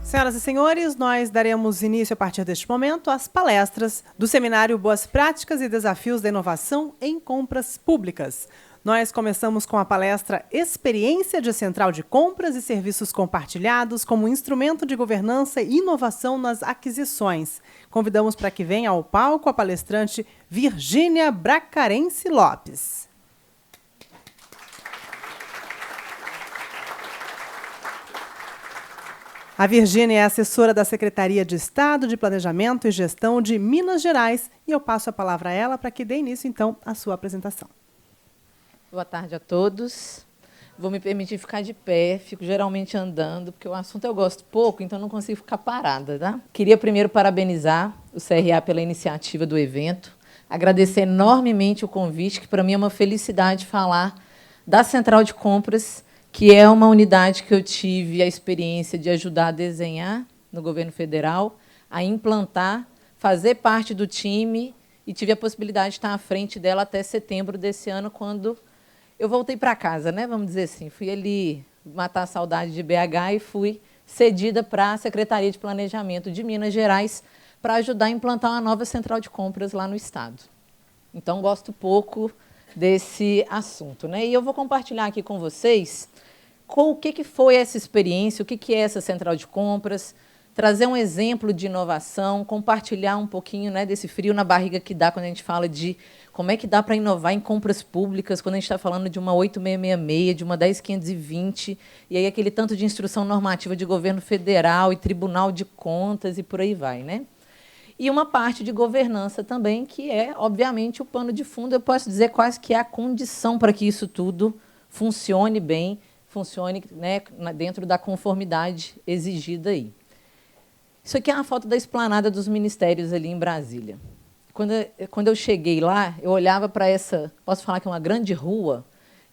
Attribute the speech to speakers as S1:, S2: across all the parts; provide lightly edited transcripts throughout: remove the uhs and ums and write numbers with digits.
S1: Senhoras e senhores, nós daremos início a partir deste momento às palestras do seminário Boas Práticas e Desafios da Inovação em Compras Públicas. Nós começamos com a palestra Experiência de Central de Compras e Serviços Compartilhados como Instrumento de Governança e Inovação nas Aquisições. Convidamos para que venha ao palco a palestrante Virgínia Bracarense Lopes. A Virgínia é assessora da Secretaria de Estado de Planejamento e Gestão de Minas Gerais e eu passo a palavra a ela para que dê início, então, à sua apresentação.
S2: Boa tarde a todos. Vou me permitir ficar de pé, fico geralmente andando, porque o assunto eu gosto pouco, então não consigo ficar parada, tá? Queria primeiro parabenizar o CRA pela iniciativa do evento, agradecer enormemente o convite, que para mim é uma felicidade falar da Central de Compras, que é uma unidade que eu tive a experiência de ajudar a desenhar no governo federal, a implantar, fazer parte do time e tive a possibilidade de estar à frente dela até setembro desse ano, quando eu voltei para casa, né? Vamos dizer assim. Fui ali matar a saudade de BH e fui cedida para a Secretaria de Planejamento de Minas Gerais para ajudar a implantar uma nova central de compras lá no Estado. Então, gosto pouco desse assunto, né? E eu vou compartilhar aqui com vocês o que foi essa experiência, o que é essa central de compras, trazer um exemplo de inovação, compartilhar um pouquinho, né, desse frio na barriga que dá quando a gente fala de como é que dá para inovar em compras públicas, quando a gente está falando de uma 8666, de uma 10520, e aí aquele tanto de instrução normativa de governo federal e Tribunal de Contas e por aí vai, né? E uma parte de governança também, que é, obviamente, o pano de fundo, eu posso dizer quase que é a condição para que isso tudo funcione bem, funcione, né, dentro da conformidade exigida aí. Isso aqui é uma foto da esplanada dos ministérios ali em Brasília. Quando eu cheguei lá, eu olhava para essa, posso falar que é uma grande rua,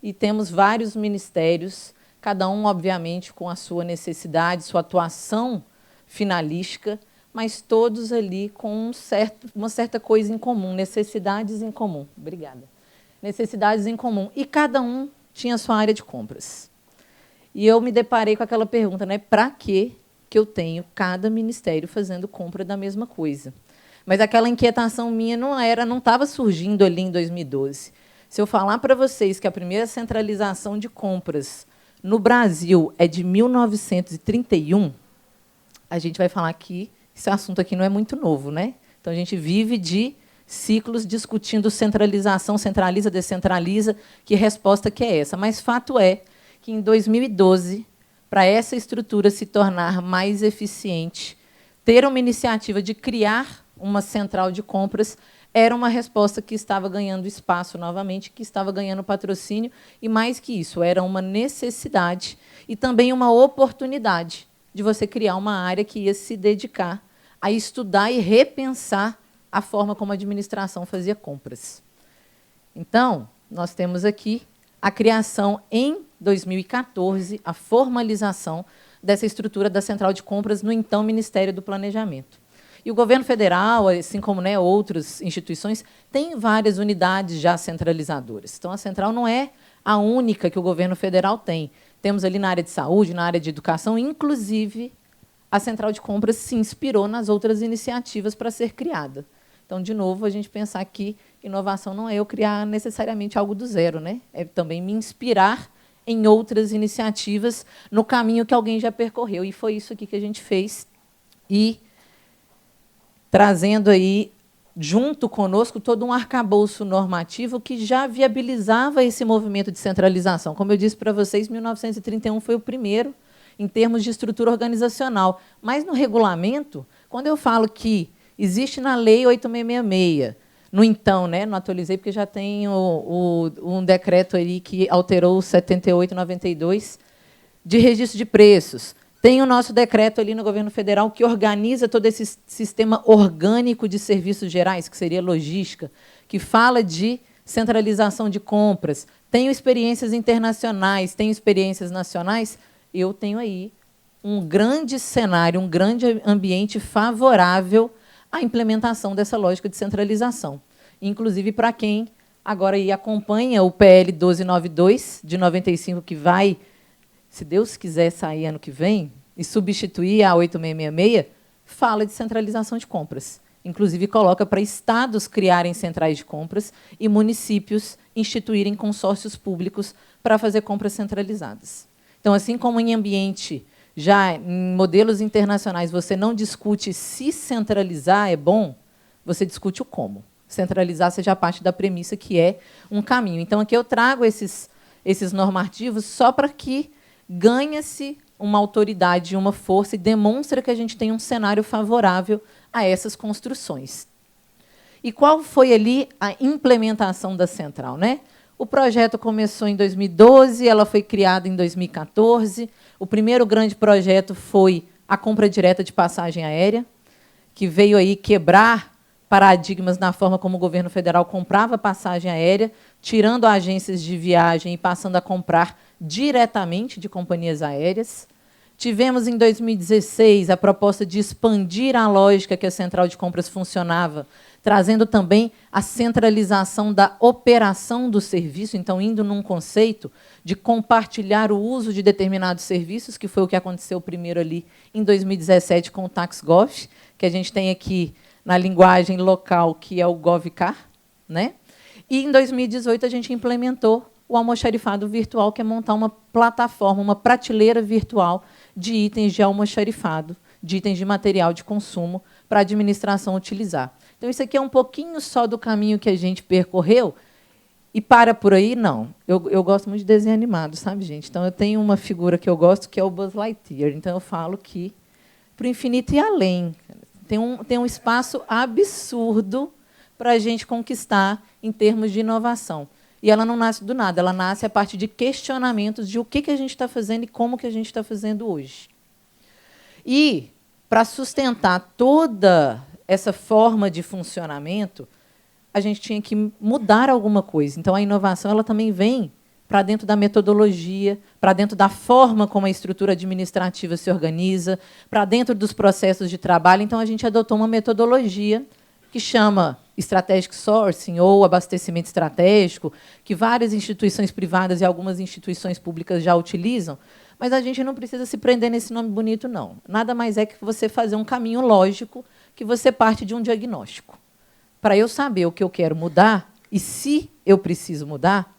S2: e temos vários ministérios, cada um, obviamente, com a sua necessidade, sua atuação finalística, mas todos ali com uma certa coisa em comum, necessidades em comum. Obrigada. Necessidades em comum. E cada um tinha a sua área de compras. E eu me deparei com aquela pergunta, né? Para que eu tenho cada ministério fazendo compra da mesma coisa? Mas aquela inquietação minha não estava surgindo ali em 2012. Se eu falar para vocês que a primeira centralização de compras no Brasil é de 1931, a gente vai falar que esse assunto aqui não é muito novo, né? Então, a gente vive de ciclos discutindo centralização, centraliza, descentraliza, que resposta que é essa? Mas fato é que, em 2012, para essa estrutura se tornar mais eficiente, ter uma iniciativa de criar uma central de compras era uma resposta que estava ganhando espaço novamente, que estava ganhando patrocínio, e, mais que isso, era uma necessidade e também uma oportunidade de você criar uma área que ia se dedicar a estudar e repensar a forma como a administração fazia compras. Então, nós temos aqui a criação, em 2014, a formalização dessa estrutura da Central de Compras no então Ministério do Planejamento. E o governo federal, assim como, né, outras instituições, tem várias unidades já centralizadoras. Então, a central não é a única que o governo federal tem. Temos ali na área de saúde, na área de educação, inclusive, a Central de Compras se inspirou nas outras iniciativas para ser criada. Então, de novo, a gente pensar que inovação não é eu criar necessariamente algo do zero, né? É também me inspirar em outras iniciativas no caminho que alguém já percorreu. E foi isso aqui que a gente fez. E trazendo aí, junto conosco, todo um arcabouço normativo que já viabilizava esse movimento de centralização. Como eu disse para vocês, 1931 foi o primeiro, em termos de estrutura organizacional. Mas, no regulamento, quando eu falo que existe na Lei 8666, no então, né, não atualizei porque já tem um decreto aí que alterou o 7892 de registro de preços. Tem o nosso decreto ali no governo federal que organiza todo esse sistema orgânico de serviços gerais, que seria logística, que fala de centralização de compras. Tenho experiências internacionais, tenho experiências nacionais. Eu tenho aí um grande cenário, um grande ambiente favorável à implementação dessa lógica de centralização. Inclusive para quem agora aí acompanha o PL 1292, de 95, que vai, se Deus quiser, sair ano que vem, e substituir a 8666, fala de centralização de compras. Inclusive, coloca para estados criarem centrais de compras e municípios instituírem consórcios públicos para fazer compras centralizadas. Então, assim como em ambiente, já em modelos internacionais, você não discute se centralizar é bom, você discute o como. Centralizar seja parte da premissa que é um caminho. Então, aqui eu trago esses normativos só para que ganhe-se uma autoridade e uma força e demonstra que a gente tem um cenário favorável a essas construções. E qual foi ali a implementação da central, né? O projeto começou em 2012, ela foi criada em 2014. O primeiro grande projeto foi a compra direta de passagem aérea, que veio aí quebrar paradigmas na forma como o governo federal comprava passagem aérea, tirando agências de viagem e passando a comprar diretamente de companhias aéreas. Tivemos, em 2016, a proposta de expandir a lógica que a central de compras funcionava, trazendo também a centralização da operação do serviço, então, indo num conceito de compartilhar o uso de determinados serviços, que foi o que aconteceu primeiro ali em 2017 com o TaxGov, que a gente tem aqui na linguagem local, que é o GovCar, né? E, em 2018, a gente implementou o almoxarifado virtual, que é montar uma plataforma, uma prateleira virtual de itens de almoxarifado, de itens de material de consumo, para a administração utilizar. Então, isso aqui é um pouquinho só do caminho que a gente percorreu, e para por aí, não. Eu gosto muito de desenho animado, sabe, gente? Então, eu tenho uma figura que eu gosto, que é o Buzz Lightyear. Então, eu falo que, para o infinito e além, tem um espaço absurdo para a gente conquistar em termos de inovação. E ela não nasce do nada, ela nasce a partir de questionamentos de o que a gente está fazendo e como que a gente está fazendo hoje. E, para sustentar toda essa forma de funcionamento, a gente tinha que mudar alguma coisa. Então, a inovação ela também vem para dentro da metodologia, para dentro da forma como a estrutura administrativa se organiza, para dentro dos processos de trabalho. Então, a gente adotou uma metodologia que chama Strategic Sourcing, ou abastecimento estratégico, que várias instituições privadas e algumas instituições públicas já utilizam, mas a gente não precisa se prender nesse nome bonito, não. Nada mais é que você fazer um caminho lógico, que você parte de um diagnóstico. Para eu saber o que eu quero mudar, e se eu preciso mudar,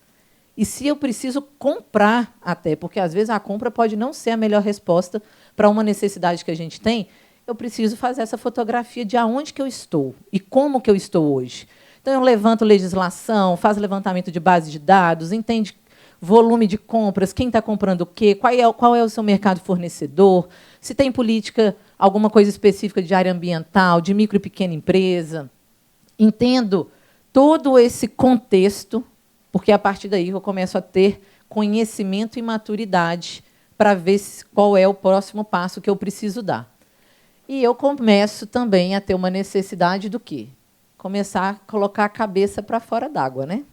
S2: e se eu preciso comprar até, porque, às vezes, a compra pode não ser a melhor resposta para uma necessidade que a gente tem, eu preciso fazer essa fotografia de aonde que eu estou e como que eu estou hoje. Então, eu levanto legislação, faço levantamento de base de dados, entende volume de compras, quem está comprando o quê, qual é o seu mercado fornecedor, se tem política, alguma coisa específica de área ambiental, de micro e pequena empresa. Entendo todo esse contexto, porque, a partir daí, eu começo a ter conhecimento e maturidade para ver qual é o próximo passo que eu preciso dar. E eu começo também a ter uma necessidade do quê? Começar a colocar a cabeça para fora d'água, né?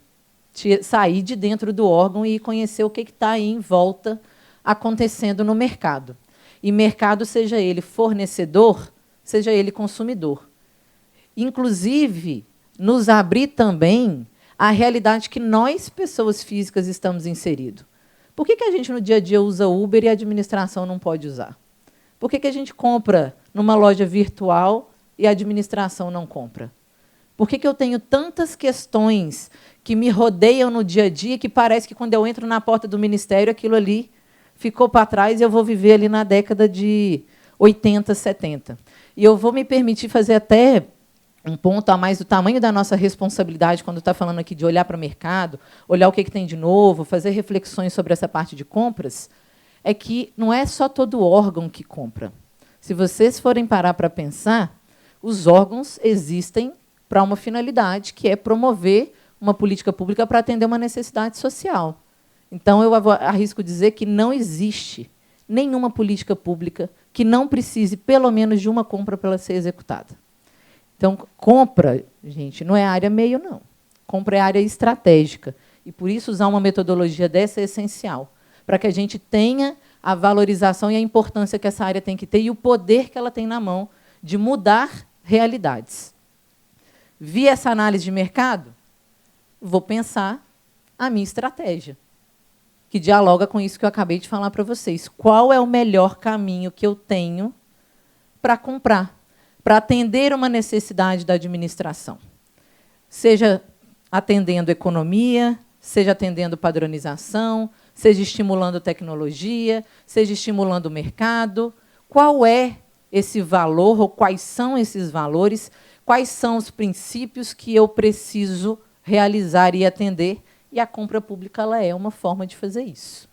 S2: Sair de dentro do órgão e conhecer o que está aí em volta acontecendo no mercado. E mercado, seja ele fornecedor, seja ele consumidor. Inclusive, nos abrir também a realidade que nós, pessoas físicas, estamos inseridos. Por que a gente, no dia a dia, usa Uber e a administração não pode usar? Por que a gente compra numa loja virtual e a administração não compra? Por que eu tenho tantas questões que me rodeiam no dia a dia que parece que, quando eu entro na porta do ministério, aquilo ali ficou para trás e eu vou viver ali na década de 80, 70? E eu vou me permitir fazer até um ponto a mais do tamanho da nossa responsabilidade quando está falando aqui de olhar para o mercado, olhar o que tem de novo, fazer reflexões sobre essa parte de compras, é que não é só todo órgão que compra. Se vocês forem parar para pensar, os órgãos existem para uma finalidade, que é promover uma política pública para atender uma necessidade social. Então, eu arrisco dizer que não existe nenhuma política pública que não precise, pelo menos, de uma compra para ela ser executada. Então, compra, gente, não é área meio, não. Compra é área estratégica. E, por isso, usar uma metodologia dessa é essencial, para que a gente tenha a valorização e a importância que essa área tem que ter e o poder que ela tem na mão de mudar realidades. Vi essa análise de mercado? Vou pensar a minha estratégia, que dialoga com isso que eu acabei de falar para vocês. Qual é o melhor caminho que eu tenho para comprar, para atender uma necessidade da administração? Seja atendendo economia, seja atendendo padronização, seja estimulando tecnologia, seja estimulando o mercado. Qual é esse valor, ou quais são esses valores, quais são os princípios que eu preciso realizar e atender? E a compra pública ela é uma forma de fazer isso.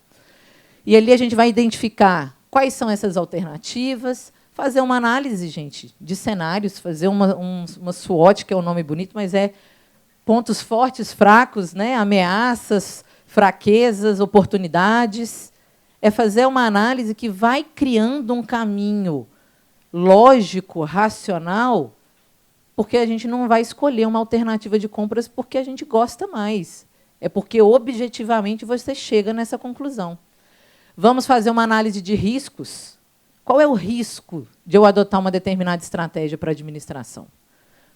S2: E ali a gente vai identificar quais são essas alternativas, fazer uma análise, gente, de cenários, fazer uma SWOT, que é um nome bonito, mas é pontos fortes, fracos, né? Ameaças, fraquezas, oportunidades. É fazer uma análise que vai criando um caminho lógico, racional, porque a gente não vai escolher uma alternativa de compras porque a gente gosta mais. É porque, objetivamente, você chega nessa conclusão. Vamos fazer uma análise de riscos. Qual é o risco de eu adotar uma determinada estratégia para a administração?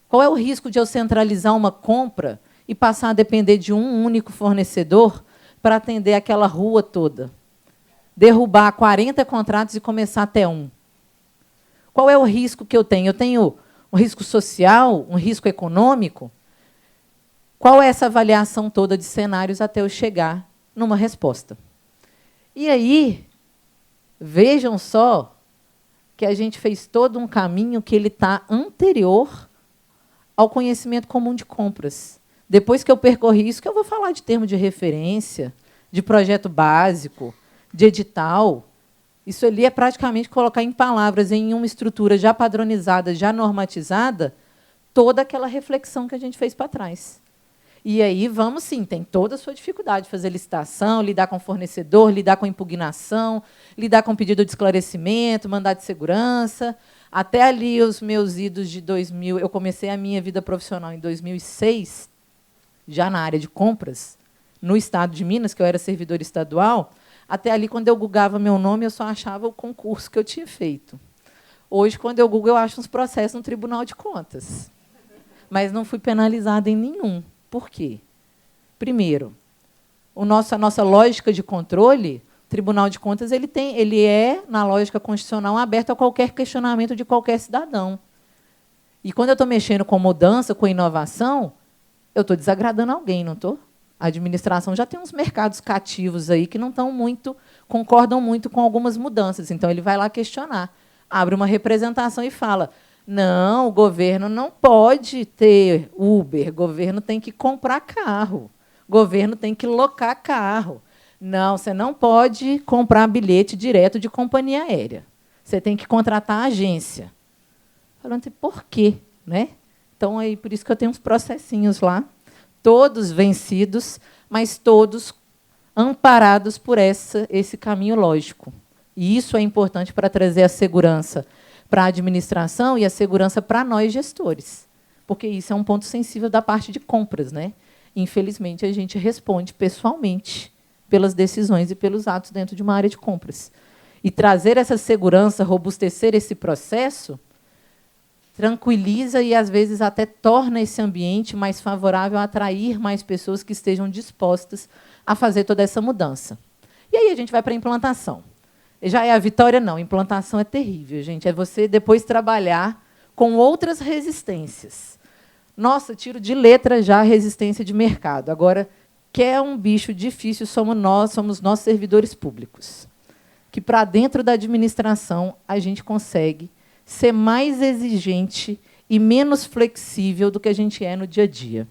S2: Qual é o risco de eu centralizar uma compra e passar a depender de um único fornecedor para atender aquela rua toda? Derrubar 40 contratos e começar até um. Qual é o risco que eu tenho? Eu tenho um risco social, um risco econômico? Qual é essa avaliação toda de cenários até eu chegar numa resposta? E aí, vejam só que a gente fez todo um caminho que ele está anterior ao conhecimento comum de compras. Depois que eu percorri isso, que eu vou falar de termo de referência, de projeto básico, de edital. Isso ali é praticamente colocar em palavras, em uma estrutura já padronizada, já normatizada, toda aquela reflexão que a gente fez para trás. E aí, vamos sim, tem toda a sua dificuldade de fazer licitação, lidar com fornecedor, lidar com impugnação, lidar com pedido de esclarecimento, mandado de segurança. Até ali, os meus idos de 2000, eu comecei a minha vida profissional em 2006, já na área de compras, no estado de Minas, que eu era servidora estadual. Até ali, quando eu googava meu nome, eu só achava o concurso que eu tinha feito. Hoje, quando eu google, eu acho uns processos no Tribunal de Contas. Mas não fui penalizada em nenhum. Por quê? Primeiro, a nossa lógica de controle, o Tribunal de Contas ele é, na lógica constitucional, aberto a qualquer questionamento de qualquer cidadão. E quando eu estou mexendo com mudança, com inovação, eu estou desagradando alguém, não estou? A administração já tem uns mercados cativos aí que não concordam muito com algumas mudanças. Então, ele vai lá questionar, abre uma representação e fala: não, o governo não pode ter Uber, o governo tem que comprar carro, o governo tem que locar carro. Não, você não pode comprar bilhete direto de companhia aérea. Você tem que contratar a agência. Falando assim, por quê? Né? Então, aí, por isso que eu tenho uns processinhos lá, todos vencidos, mas todos amparados por esse caminho lógico. E isso é importante para trazer a segurança para a administração e a segurança para nós, gestores. Porque isso é um ponto sensível da parte de compras, né? Infelizmente, a gente responde pessoalmente pelas decisões e pelos atos dentro de uma área de compras. E trazer essa segurança, robustecer esse processo, tranquiliza e, às vezes, até torna esse ambiente mais favorável a atrair mais pessoas que estejam dispostas a fazer toda essa mudança. E aí a gente vai para a implantação. Já é a vitória? Não. Implantação é terrível, gente. É você depois trabalhar com outras resistências. Nossa, tiro de letra já a resistência de mercado. Agora, que é um bicho difícil, somos nós servidores públicos. Que, para dentro da administração, a gente consegue ser mais exigente e menos flexível do que a gente é no dia a dia.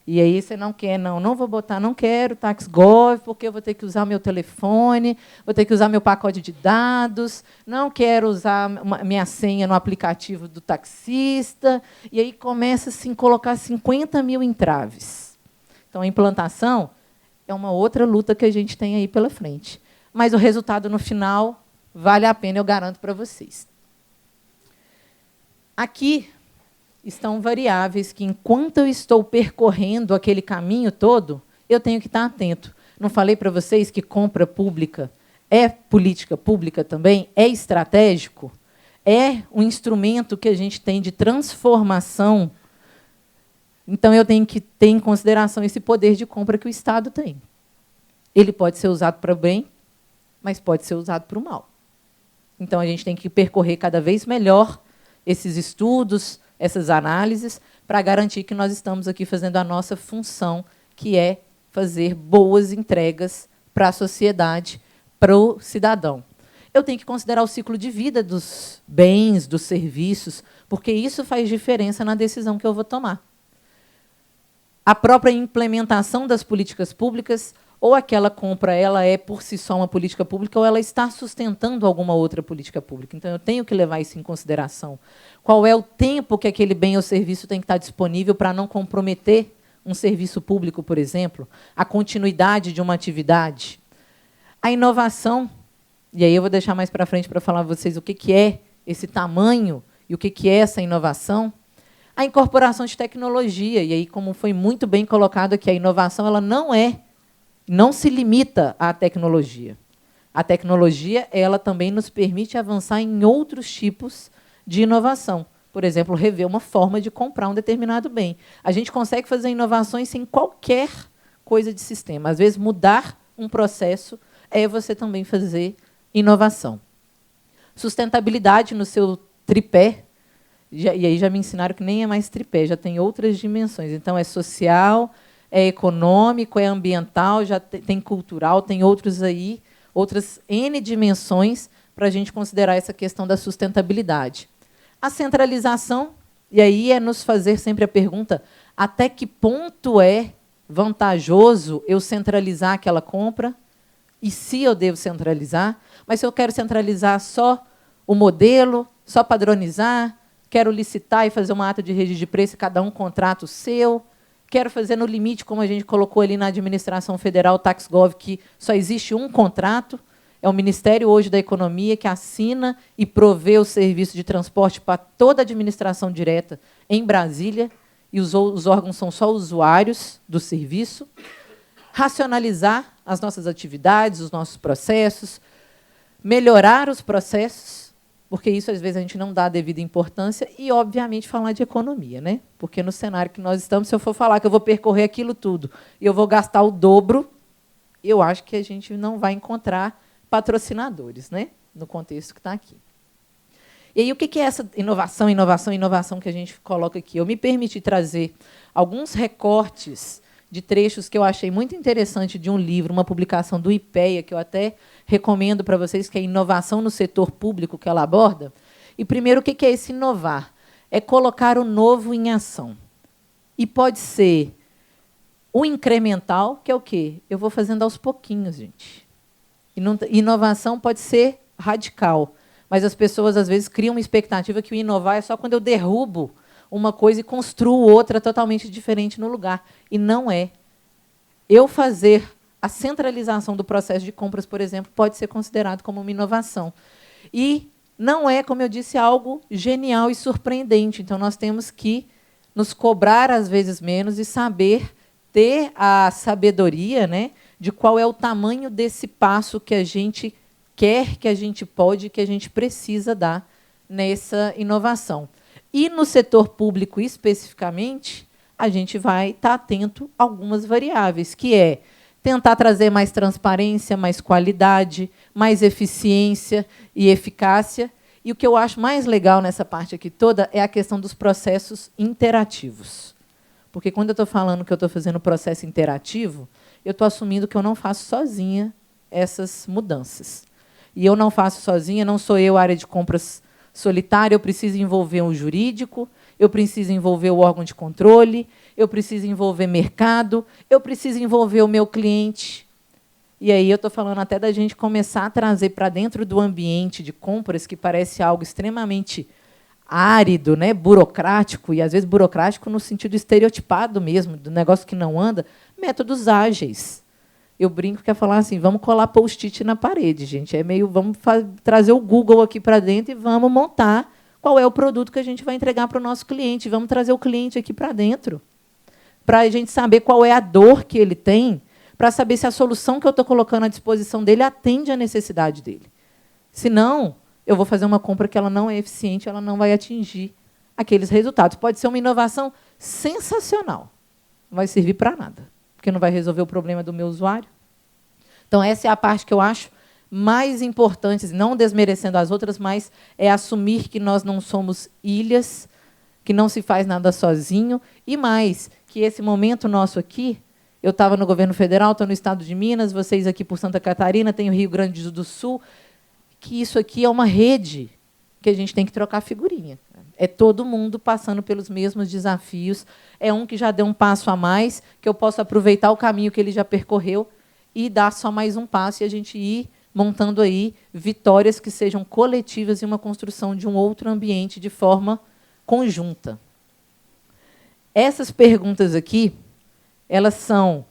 S2: E aí você não quer, não vou botar, não quero TaxGov, porque eu vou ter que usar meu telefone, vou ter que usar meu pacote de dados, não quero usar minha senha no aplicativo do taxista. E aí começa assim, a colocar 50 mil entraves. Então, a implantação é uma outra luta que a gente tem aí pela frente. Mas o resultado, no final, vale a pena, eu garanto para vocês. Aqui estão variáveis que, enquanto eu estou percorrendo aquele caminho todo, eu tenho que estar atento. Não falei para vocês que compra pública é política pública também? É estratégico? É um instrumento que a gente tem de transformação. Então, eu tenho que ter em consideração esse poder de compra que o Estado tem. Ele pode ser usado para o bem, mas pode ser usado para o mal. Então, a gente tem que percorrer cada vez melhor esses estudos, essas análises, para garantir que nós estamos aqui fazendo a nossa função, que é fazer boas entregas para a sociedade, para o cidadão. Eu tenho que considerar o ciclo de vida dos bens, dos serviços, porque isso faz diferença na decisão que eu vou tomar. A própria implementação das políticas públicas, ou aquela compra ela é por si só uma política pública, ou ela está sustentando alguma outra política pública. Então, eu tenho que levar isso em consideração. Qual é o tempo que aquele bem ou serviço tem que estar disponível para não comprometer um serviço público, por exemplo, a continuidade de uma atividade. A inovação, e aí eu vou deixar mais para frente para falar para vocês o que é esse tamanho e o que é essa inovação. A incorporação de tecnologia, e aí, como foi muito bem colocado aqui, a inovação ela não se limita à tecnologia. A tecnologia ela também nos permite avançar em outros tipos de inovação. Por exemplo, rever uma forma de comprar um determinado bem. A gente consegue fazer inovações sem qualquer coisa de sistema. Às vezes, mudar um processo é você também fazer inovação. Sustentabilidade no seu tripé, e aí já me ensinaram que nem é mais tripé, já tem outras dimensões. Então, é social, é econômico, é ambiental, já tem cultural, tem outros aí, outras N dimensões para a gente considerar essa questão da sustentabilidade. A centralização, e aí é nos fazer sempre a pergunta, até que ponto é vantajoso eu centralizar aquela compra? E se eu devo centralizar? Mas se eu quero centralizar só o modelo, só padronizar, quero licitar e fazer uma ata de rede de preço e cada um contrata o seu, quero fazer no limite, como a gente colocou ali na administração federal, o TaxGov, que só existe um contrato, é o Ministério hoje da Economia que assina e provê o serviço de transporte para toda a administração direta em Brasília, e os órgãos são só usuários do serviço. Racionalizar as nossas atividades, os nossos processos, melhorar os processos, porque isso, às vezes, a gente não dá a devida importância, e, obviamente, falar de economia, né? Porque, no cenário que nós estamos, se eu for falar que eu vou percorrer aquilo tudo e eu vou gastar o dobro, eu acho que a gente não vai encontrar patrocinadores, né? No contexto que está aqui. E aí, o que é essa inovação, inovação, inovação que a gente coloca aqui? Eu me permiti trazer alguns recortes de trechos que eu achei muito interessante de um livro, uma publicação do IPEA, que eu até recomendo para vocês, que é Inovação no Setor Público, que ela aborda. E, primeiro, o que é esse inovar? É colocar o novo em ação. E pode ser o incremental, que é o quê? Eu vou fazendo aos pouquinhos, gente. Inovação pode ser radical, mas as pessoas, às vezes, criam uma expectativa que o inovar é só quando eu derrubo uma coisa e construo outra totalmente diferente no lugar. E não é. Eu fazer a centralização do processo de compras, por exemplo, pode ser considerado como uma inovação. E não é, como eu disse, algo genial e surpreendente. Então, nós temos que nos cobrar, às vezes, menos e saber ter a sabedoria, né, de qual é o tamanho desse passo que a gente quer, que a gente pode, que a gente precisa dar nessa inovação. E, no setor público, especificamente, a gente vai estar atento a algumas variáveis, que é tentar trazer mais transparência, mais qualidade, mais eficiência e eficácia. E o que eu acho mais legal nessa parte aqui toda é a questão dos processos interativos. Porque, quando eu estou falando que eu estou fazendo processo interativo, eu estou assumindo que eu não faço sozinha essas mudanças. E eu não faço sozinha, não sou eu, área de compras solitária, eu preciso envolver o jurídico, eu preciso envolver o órgão de controle, eu preciso envolver mercado, eu preciso envolver o meu cliente. E aí eu estou falando até da gente começar a trazer para dentro do ambiente de compras, que parece algo extremamente árido, né, burocrático, e às vezes burocrático no sentido estereotipado mesmo, do negócio que não anda, métodos ágeis. Eu brinco que é falar assim, vamos colar post-it na parede, gente. É meio, vamos trazer o Google aqui para dentro e vamos montar qual é o produto que a gente vai entregar para o nosso cliente. Vamos trazer o cliente aqui para dentro, para a gente saber qual é a dor que ele tem, para saber se a solução que eu estou colocando à disposição dele atende à necessidade dele. Senão, eu vou fazer uma compra que ela não é eficiente, ela não vai atingir aqueles resultados. Pode ser uma inovação sensacional, não vai servir para nada, porque não vai resolver o problema do meu usuário. Então, essa é a parte que eu acho mais importante, não desmerecendo as outras, mas é assumir que nós não somos ilhas, que não se faz nada sozinho, e mais, que esse momento nosso aqui, eu estava no governo federal, estou no estado de Minas, vocês aqui por Santa Catarina, tem o Rio Grande do Sul, que isso aqui é uma rede que a gente tem que trocar figurinha. É todo mundo passando pelos mesmos desafios, é um que já deu um passo a mais, que eu posso aproveitar o caminho que ele já percorreu e dar só mais um passo e a gente ir montando aí vitórias que sejam coletivas e uma construção de um outro ambiente de forma conjunta. Essas perguntas aqui, elas são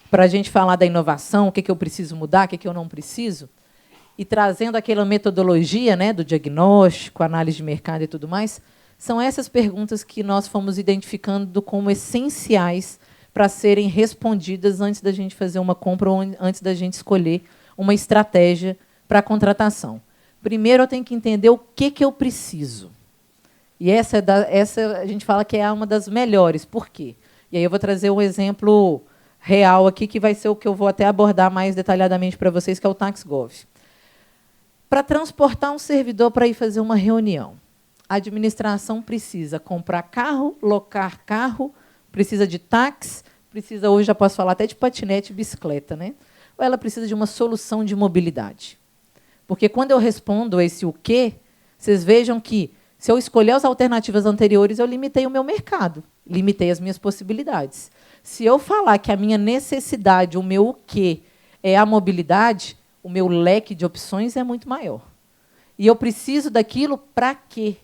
S2: para a gente falar da inovação, o que eu preciso mudar, o que eu não preciso, e trazendo aquela metodologia, né, do diagnóstico, análise de mercado e tudo mais, são essas perguntas que nós fomos identificando como essenciais para serem respondidas antes da gente fazer uma compra ou antes da gente escolher uma estratégia para a contratação. Primeiro, eu tenho que entender o que eu preciso. E essa a gente fala que é uma das melhores. Por quê? E aí eu vou trazer um exemplo real aqui, que vai ser o que eu vou até abordar mais detalhadamente para vocês, que é o TaxGov. Para transportar um servidor para ir fazer uma reunião, a administração precisa comprar carro, locar carro, precisa de táxi, precisa, hoje já posso falar até de patinete e bicicleta, né? Ou ela precisa de uma solução de mobilidade. Porque quando eu respondo esse o quê, vocês vejam que, se eu escolher as alternativas anteriores, eu limitei o meu mercado, limitei as minhas possibilidades. Se eu falar que a minha necessidade, o meu o quê, é a mobilidade, o meu leque de opções é muito maior. E eu preciso daquilo para quê?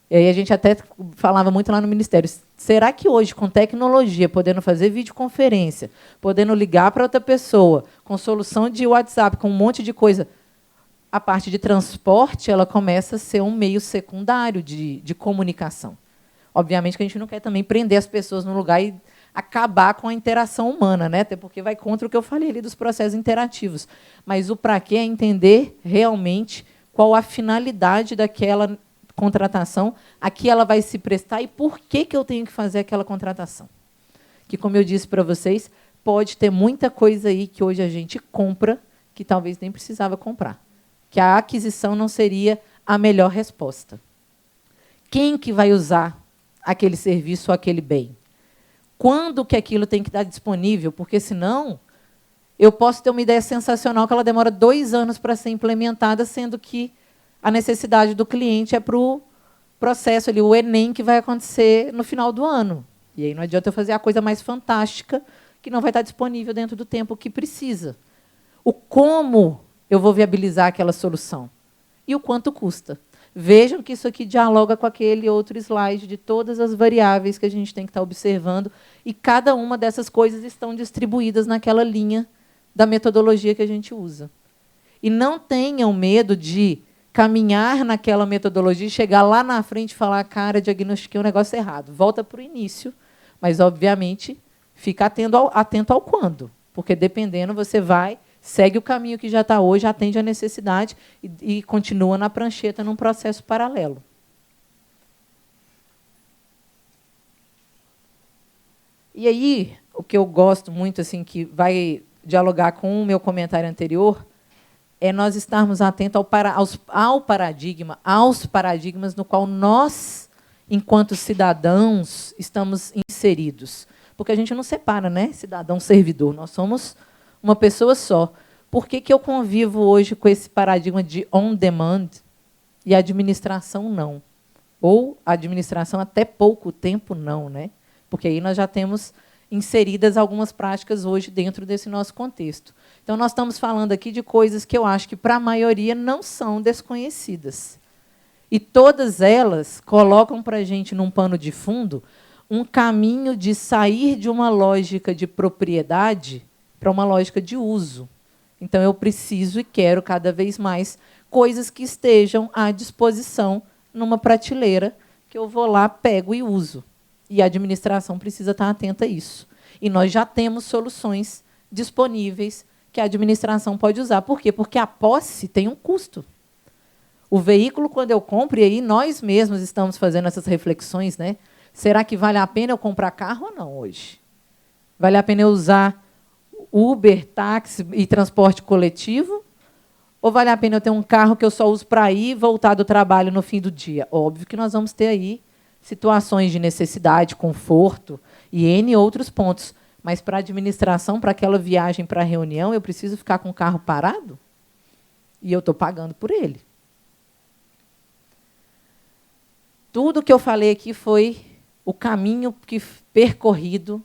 S2: E aí a gente até falava muito lá no Ministério, será que hoje, com tecnologia, podendo fazer videoconferência, podendo ligar para outra pessoa, com solução de WhatsApp, com um monte de coisa, a parte de transporte ela começa a ser um meio secundário de comunicação. Obviamente que a gente não quer também prender as pessoas num lugar e acabar com a interação humana, né? Até porque vai contra o que eu falei ali dos processos interativos. Mas o para quê é entender realmente qual a finalidade daquela contratação, a que ela vai se prestar e por que eu tenho que fazer aquela contratação. Que, como eu disse para vocês, pode ter muita coisa aí que hoje a gente compra que talvez nem precisava comprar. Que a aquisição não seria a melhor resposta. Quem que vai usar aquele serviço ou aquele bem? Quando que aquilo tem que estar disponível? Porque, senão, eu posso ter uma ideia sensacional que ela demora 2 anos para ser implementada, sendo que a necessidade do cliente é para o processo, ali, o Enem, que vai acontecer no final do ano. E aí não adianta eu fazer a coisa mais fantástica, que não vai estar disponível dentro do tempo que precisa. O como eu vou viabilizar aquela solução? E o quanto custa? Vejam que isso aqui dialoga com aquele outro slide de todas as variáveis que a gente tem que estar observando, e cada uma dessas coisas estão distribuídas naquela linha da metodologia que a gente usa. E não tenham medo de caminhar naquela metodologia e chegar lá na frente e falar, cara, diagnostiquei um negócio errado. Volta para o início, mas, obviamente, fica atento ao quando, porque, dependendo, você vai, segue o caminho que já está hoje, atende à necessidade e continua na prancheta num processo paralelo. E aí, o que eu gosto muito, assim, que vai dialogar com o meu comentário anterior, é nós estarmos atentos ao paradigma, aos paradigmas no qual nós, enquanto cidadãos, estamos inseridos. Porque a gente não separa, né, cidadão-servidor, nós somos uma pessoa só. Por que eu convivo hoje com esse paradigma de on-demand e a administração não? Ou a administração até pouco tempo não, né? Porque aí nós já temos inseridas algumas práticas hoje dentro desse nosso contexto. Então, nós estamos falando aqui de coisas que eu acho que, para a maioria, não são desconhecidas. E todas elas colocam para a gente, num pano de fundo, um caminho de sair de uma lógica de propriedade para uma lógica de uso. Então, eu preciso e quero, cada vez mais, coisas que estejam à disposição numa prateleira, que eu vou lá, pego e uso. E a administração precisa estar atenta a isso. E nós já temos soluções disponíveis que a administração pode usar. Por quê? Porque a posse tem um custo. O veículo, quando eu compro, e aí nós mesmos estamos fazendo essas reflexões, né? Será que vale a pena eu comprar carro ou não hoje? Vale a pena eu usar Uber, táxi e transporte coletivo? Ou vale a pena eu ter um carro que eu só uso para ir e voltar do trabalho no fim do dia? Óbvio que nós vamos ter aí situações de necessidade, conforto e N outros pontos. Mas para a administração, para aquela viagem para a reunião, eu preciso ficar com o carro parado? E eu estou pagando por ele. Tudo que eu falei aqui foi o caminho que percorrido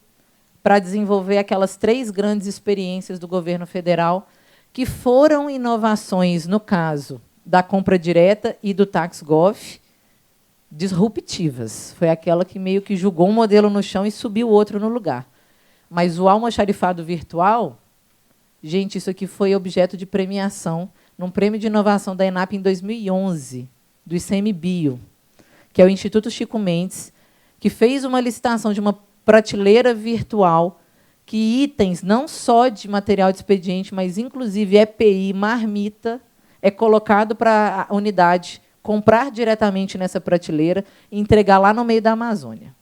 S2: para desenvolver aquelas 3 grandes experiências do governo federal, que foram inovações, no caso da compra direta e do TaxGov, disruptivas. Foi aquela que meio que jogou um modelo no chão e subiu o outro no lugar. Mas o almoxarifado virtual, gente, isso aqui foi objeto de premiação num prêmio de inovação da ENAP em 2011, do ICMBio, que é o Instituto Chico Mendes, que fez uma licitação de uma prateleira virtual que itens, não só de material de expediente, mas, inclusive, EPI, marmita, é colocado para a unidade comprar diretamente nessa prateleira e entregar lá no meio da Amazônia.